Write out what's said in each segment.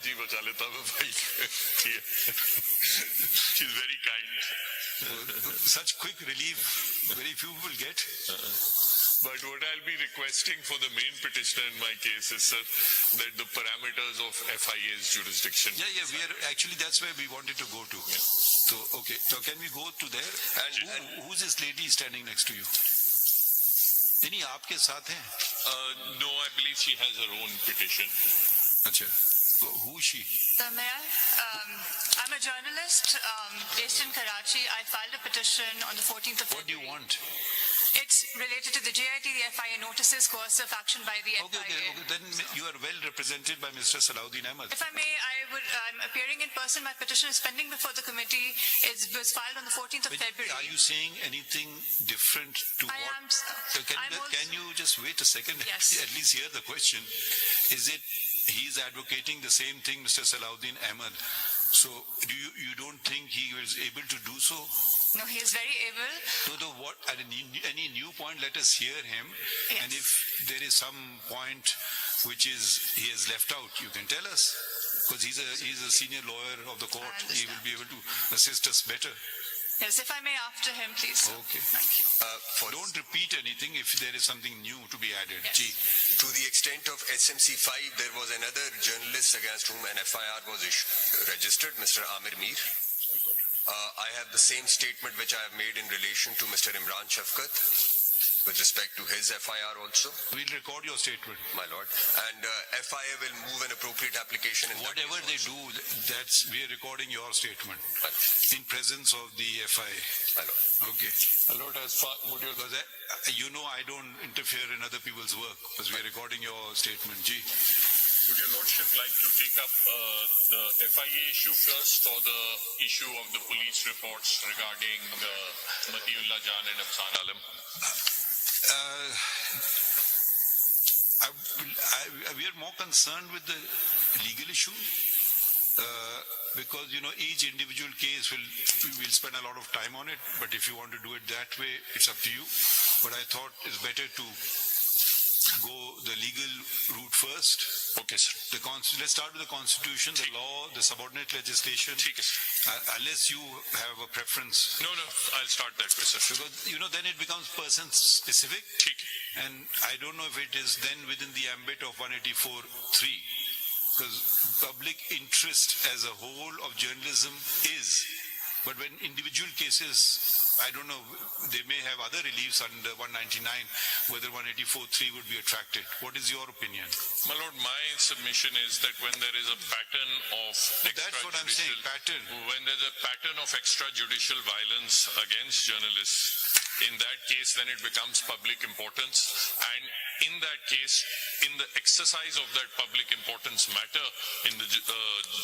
जी बचा लेता मैं भाई. She's very kind. Such quick relief, very few will get. But what I'll be requesting for the main petitioner in my case is, sir, that the parameters of FIA's jurisdiction. Yeah, we are actually, that's where we wanted to go to. Yeah. So, okay, so can we go to there? And who's this lady standing next to you? नहीं आपके साथ हैं? No, I believe she has her own petition. अच्छा, who is she? I'm a journalist based in Karachi. I filed a petition on the 14th of February. What do you want? It's related to the JIT, the FIA notices, course of action by the FIA. Okay. Then you are well represented by Mr. Salahuddin Ahmed. If I may, I'm appearing in person. My petition is pending before the committee. It was filed on the 14th of February. Are you saying anything different to I what? am. So can you just wait a second? Yes. At least hear the question. Is it he is advocating the same thing, Mr. Salahuddin Ahmed? So you don't think he was able to do so? No, he is very able. So what? At any new point, let us hear him. Yes. And if there is some point which he has left out, you can tell us. Because he's a senior lawyer of the court. He will be able to assist us better. Yes, if I may, after him, please. Okay. Thank you. Don't repeat anything if there is something new to be added. Yes. To the extent of SMC 5, there was another journalist against whom an FIR was registered, Mr. Amir Mir. I have the same statement which I have made in relation to Mr. Imran Shafkat with respect to his FIR also. We'll record your statement. My lord. And FIA will move an appropriate application in Whatever they do, we are recording your statement in presence of the FIA. My lord. Okay. My lord, as far would you? Because I don't interfere in other people's work because we are recording your statement. Ji. Would your lordship like to take up the FIA issue first, or the issue of the police reports regarding Matiullah Jan and Afsan Alam? We are more concerned with the legal issue because each individual case we will spend a lot of time on it. But if you want to do it that way, it's up to you. But I thought it's better to go the legal route first. Okay, sir. Let's start with the Constitution, the law, the subordinate legislation. Unless you have a preference. No, I'll start that way, sir. Because, then it becomes person specific. And I don't know if it is then within the ambit of 184.3. Because public interest as a whole of journalism is. But when individual cases, I don't know, they may have other reliefs under 199, whether 184.3 would be attracted. What is your opinion? My lord, my submission is that when there is a pattern of that's what I'm saying, pattern. When there's a pattern of extrajudicial violence against journalists, in that case, then it becomes public importance. And in that case, in the exercise of that public importance matter in the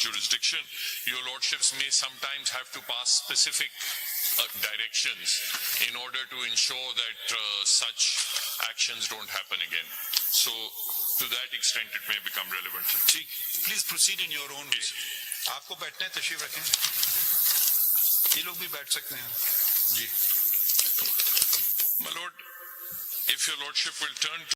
jurisdiction, your lordships may sometimes have to pass specific directions in order to ensure that such actions don't happen again. So, to that extent, it may become relevant. Please proceed in your own way. आपको बैठना है, तशरीफ रखें. ये लोग भी बैठ सकते हैं. जी. My lord, if your lordship will turn to